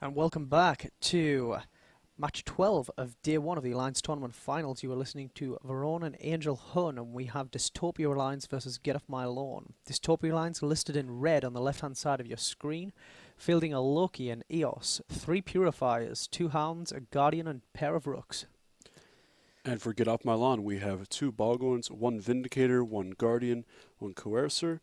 And welcome back to match 12 of day 1 of the Alliance Tournament Finals. You are listening to Verona and Angel Hun, and we have Dystopia Alliance versus Get Off My Lawn. Dystopia Alliance listed in red on the left-hand side of your screen, fielding a Loki and Eos, 3 Purifiers, 2 Hounds, a Guardian, and a pair of Rooks. And for Get Off My Lawn, we have 2 Balgorns, 1 Vindicator, 1 Guardian, 1 Coercer,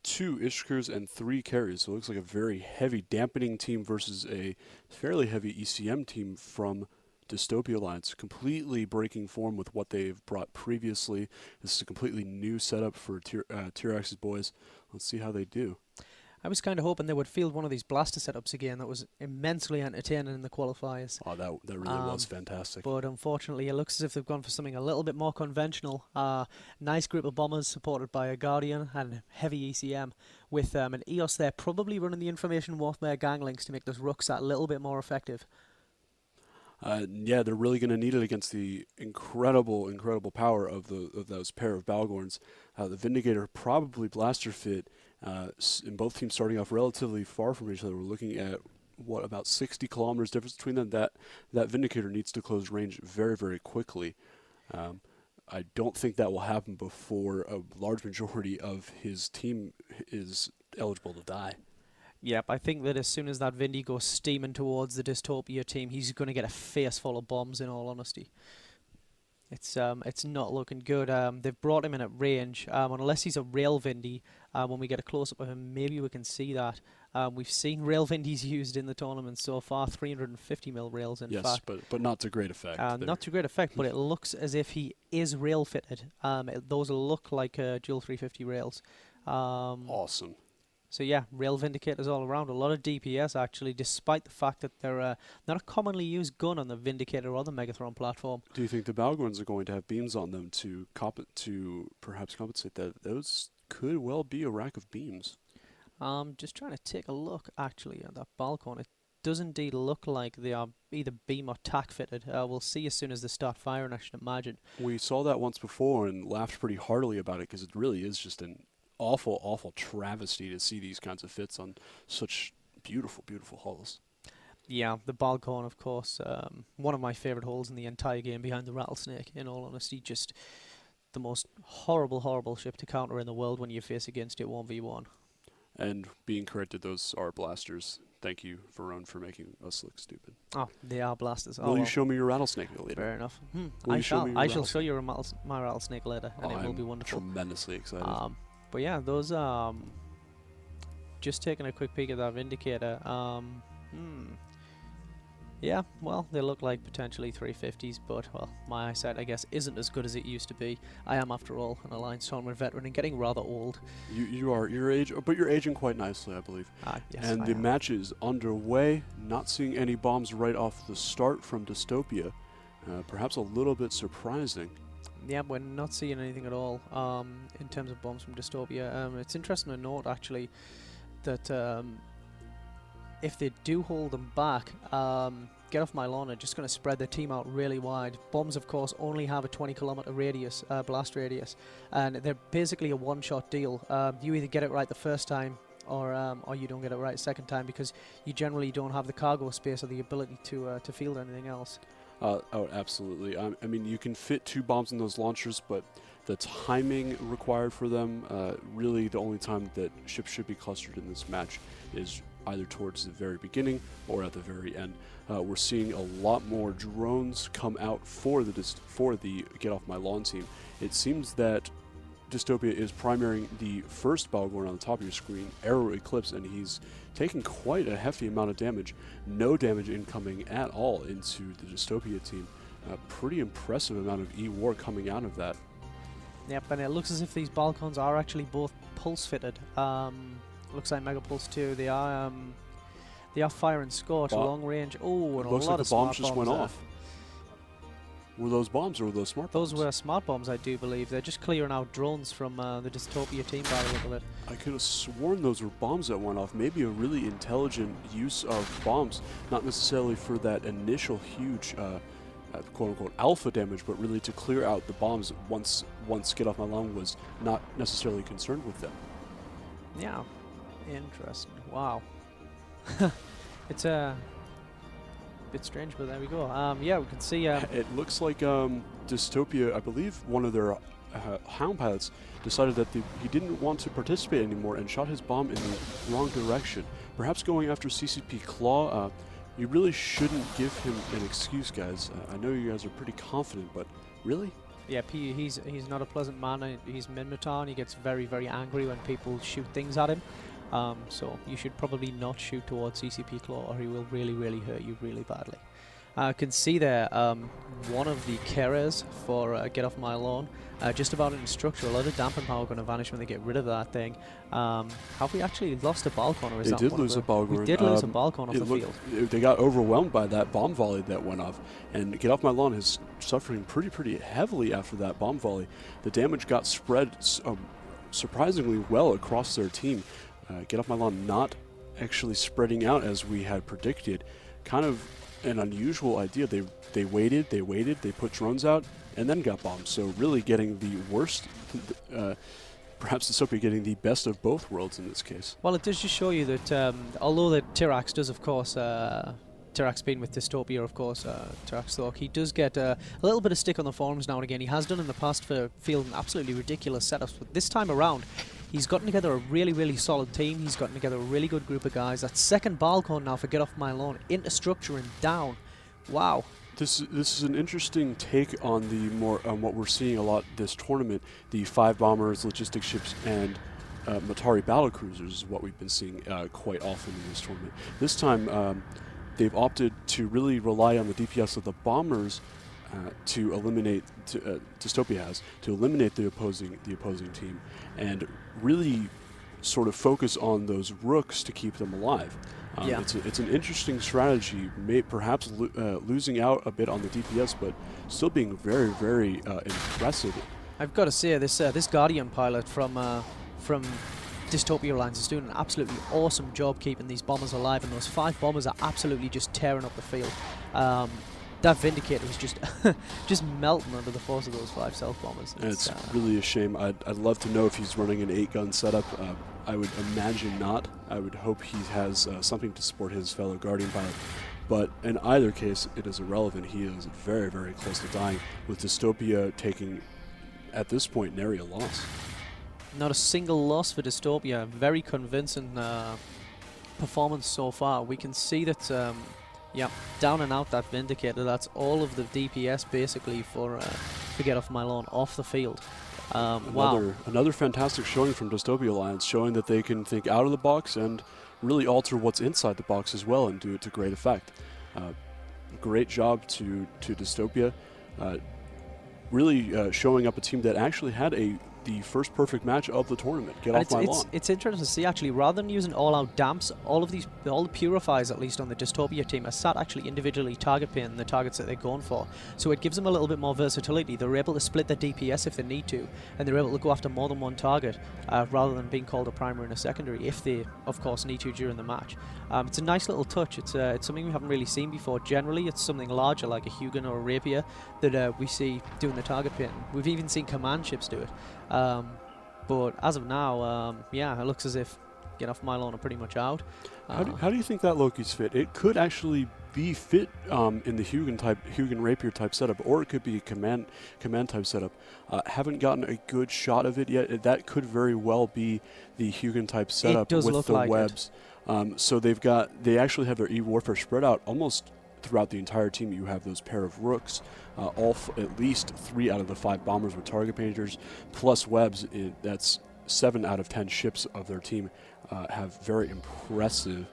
2 Ishkers, and 3 carries. So it looks like a very heavy dampening team versus a fairly heavy ECM team from Dystopia Alliance, completely breaking form with what they've brought previously. This is a completely new setup for T-Rex's boys. Let's see how they do. I was kind of hoping they would field one of these blaster setups again. That was immensely entertaining in the qualifiers. Oh, that really was fantastic. But unfortunately, it looks as if they've gone for something a little bit more conventional. Nice group of bombers supported by a Guardian and heavy ECM, with an Eos there probably running the information warfare gang links to make those Rooks that little bit more effective. Yeah, they're really going to need it against the incredible power of those pair of Balgorns. The Vindicator probably blaster fit. In both teams starting off relatively far from each other. We're looking at, what, about 60 kilometers difference between them. That Vindicator needs to close range very, very quickly. I don't think that will happen before a large majority of his team is eligible to die. Yep, I think that as soon as that Vindy goes steaming towards the Dystopia team, he's going to get a face full of bombs, in all honesty. It's not looking good. They've brought him in at range. Unless he's a rail Vindy, when we get a close-up of him, maybe we can see that. We've seen rail Vindys used in the tournament so far, 350mm rails in fact. Yes, but not to great effect. Not to great effect, but it looks as if he is rail fitted. Those look like dual 350 rails. Awesome. So yeah, rail Vindicators all around. A lot of DPS actually, despite the fact that they're not a commonly used gun on the Vindicator or the Megathron platform. Do you think the Balgorns are going to have beams on them to perhaps compensate that? Those could well be a rack of beams. Just trying to take a look actually at that Balcorn. It does indeed look like they are either beam or tack fitted. We'll see as soon as they start firing, I should imagine. We saw that once before and laughed pretty heartily about it because it really is just an awful travesty to see these kinds of fits on such beautiful hulls. Yeah, the Balcorn, of course, one of my favourite hulls in the entire game behind the Rattlesnake, in all honesty. Just the most horrible ship to counter in the world when you face against it 1v1. And being corrected, those are blasters. Thank you, Verone, for making us look stupid. Oh, they are blasters. Will you show me your Rattlesnake later? Fair enough. I shall show you my Rattlesnake later, and it will be wonderful. I'm tremendously excited. But yeah, those just taking a quick peek at that Vindicator. Yeah, well, they look like potentially 350s, but well, my eyesight, I guess, isn't as good as it used to be. I am, after all, an Alliance Tournament veteran and getting rather old. You are but you're aging quite nicely, I believe. Yes, and the match is underway. Not seeing any bombs right off the start from Dystopia. Perhaps a little bit surprising. Yeah, we're not seeing anything at all in terms of bombs from Dystopia. It's interesting to note, actually, that if they do hold them back, Get Off My Lawn are just going to spread their team out really wide. Bombs, of course, only have a 20-kilometer radius, blast radius, and they're basically a one-shot deal. You either get it right the first time, or you don't get it right the second time, because you generally don't have the cargo space or the ability to field anything else. Oh, absolutely. I mean, you can fit 2 bombs in those launchers, but the timing required for them, really the only time that ships should be clustered in this match is either towards the very beginning or at the very end. We're seeing a lot more drones come out for the Get Off My Lawn team. It seems that Dystopia is primarying the first Balgorn on the top of your screen, Arrow Eclipse, and he's taking quite a hefty amount of damage. No damage incoming at all into the Dystopia team. A pretty impressive amount of E-War coming out of that. Yep, and it looks as if these Balcorns are actually both pulse fitted. Looks like Mega Pulse 2. They are firing Scorch long range. Oh, and looks a lot like of the bombs smart just went off. Were those bombs or were those smart bombs? Those were smart bombs, I do believe. They're just clearing out drones from the Dystopia team by the look of it. I could have sworn those were bombs that went off. Maybe a really intelligent use of bombs, not necessarily for that initial huge quote-unquote alpha damage, but really to clear out the bombs once Get Off My Lawn was not necessarily concerned with them. Yeah, interesting. Wow. It's bit strange, but there we go. Yeah, we can see. It looks like Dystopia, I believe one of their Hound pilots decided that he didn't want to participate anymore and shot his bomb in the wrong direction. Perhaps going after CCP Claw. You really shouldn't give him an excuse, guys. I know you guys are pretty confident, but really? Yeah, he's not a pleasant man. He's Minmatar, and he gets very, very angry when people shoot things at him. So you should probably not shoot towards CCP Claw, or he will really, really hurt you really badly. I can see there one of the carriers for Get Off My Lawn, just about in structure. A lot of dampen power going to vanish when they get rid of that thing. Have we actually lost a Balcon, or is that They did lose a Balcon. We did lose a Balcon off the field. They got overwhelmed by that bomb volley that went off, and Get Off My Lawn is suffering pretty heavily after that bomb volley. The damage got spread surprisingly well across their team. Get Off My Lawn not actually spreading out as we had predicted. Kind of an unusual idea. They waited, they put drones out, and then got bombed. So really getting the worst, perhaps Dystopia getting the best of both worlds in this case. Well, it does just show you that although the Tyrax does, of course, Tyrax being with Dystopia, of course, Tyrax Thork, he does get a little bit of stick on the forums now and again. He has done in the past for fielding absolutely ridiculous setups, but this time around, he's gotten together a really, really solid team. He's gotten together a really good group of guys. That second Balcon now for Get Off My Lawn into structure and down. Wow. This is an interesting take on the what we're seeing a lot this tournament. The 5 bombers, logistic ships, and Matari battlecruisers is what we've been seeing quite often in this tournament. This time, they've opted to really rely on the DPS of the bombers to eliminate Dystopia has to eliminate the opposing team, and really sort of focus on those rooks to keep them alive. Yeah. It's an interesting strategy, perhaps losing out a bit on the DPS, but still being very, very impressive. I've got to say, this Guardian pilot from Dystopia Alliance is doing an absolutely awesome job keeping these bombers alive, and those 5 bombers are absolutely just tearing up the field. That Vindicator was just melting under the force of those 5 self bombers. It's really a shame. I'd love to know if he's running an 8-gun setup. I would imagine not. I would hope he has something to support his fellow Guardian pilot. But in either case, it is irrelevant. He is very, very close to dying, with Dystopia taking, at this point, nary a loss. Not a single loss for Dystopia. Very convincing performance so far. We can see that, yeah, down and out that Vindicator. That's all of the DPS basically for Get Off My Lawn off the field. Wow. Another fantastic showing from Dystopia Alliance, showing that they can think out of the box and really alter what's inside the box as well and do it to great effect. Great job to Dystopia. Really showing up a team that actually had the first perfect match of the tournament. Get Off My Lawn. It's interesting to see, actually, rather than using all-out damps, all the purifiers, at least on the Dystopia team, are sat actually individually target pinning the targets that they're going for. So it gives them a little bit more versatility. They're able to split their DPS if they need to, and they're able to go after more than one target, rather than being called a primary and a secondary, if they, of course, need to during the match. It's a nice little touch. It's something we haven't really seen before. Generally, it's something larger, like a Hugin or a Rapier, that we see doing the target pinning. We've even seen command ships do it. But as of now, yeah, it looks as if Get Off My Lawn are pretty much out. How do you think that Loki's fit? It could actually be fit in the Hugin Rapier type setup, or it could be a command type setup. Haven't gotten a good shot of it yet. That could very well be the Hugin type setup with the webs. So they actually have their E-Warfare spread out almost throughout the entire team. You have those pair of rooks, at least 3 out of the 5 bombers with target painters, plus webs. That's 7 out of 10 ships of their team have very impressive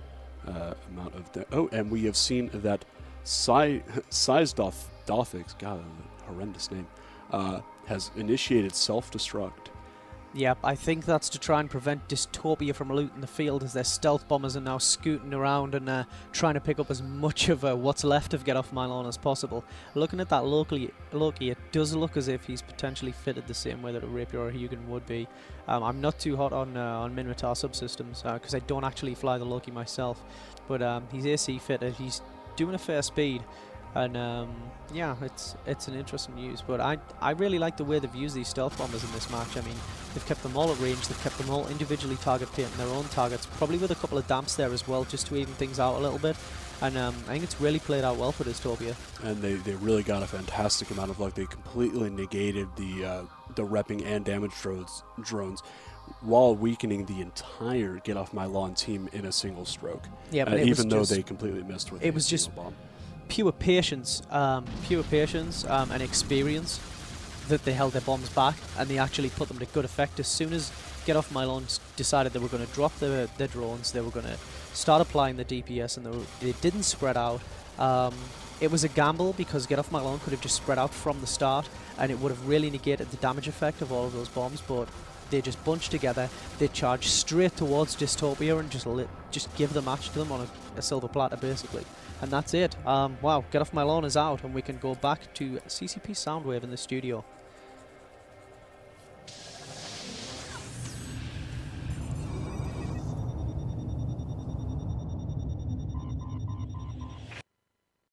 amount of. And we have seen that Size Dothix, God, a horrendous name, has initiated self-destruct. Yep, I think that's to try and prevent Dystopia from looting the field, as their stealth bombers are now scooting around and trying to pick up as much of what's left of Get Off My Lawn as possible. Looking at that Loki, it does look as if he's potentially fitted the same way that a Rapier or a Hugin would be. I'm not too hot on Minmatar subsystems because I don't actually fly the Loki myself, but he's AC fitted. He's doing a fair speed. And yeah, it's an interesting use. But I really like the way they've used these stealth bombers in this match. I mean, they've kept them all at range. They've kept them all individually target painting their own targets, probably with a couple of damps there as well, just to even things out a little bit. And I think it's really played out well for Dystopia. And they really got a fantastic amount of luck. They completely negated the repping and damage drones while weakening the entire Get Off My Lawn team in a single stroke. Yeah, but even though they completely missed with it was just bomb. pure patience and experience that they held their bombs back, and they actually put them to good effect. As soon as Get Off My Lawn decided they were going to drop their drones, they were going to start applying the DPS, and they didn't spread out. It was a gamble because Get Off My Lawn could have just spread out from the start, and it would have really negated the damage effect of all of those bombs, but they just bunched together. They charged straight towards Dystopia and just give the match to them on a silver platter, basically. And that's it. Wow, Get Off My Lawn is out, and we can go back to CCP Soundwave in the studio.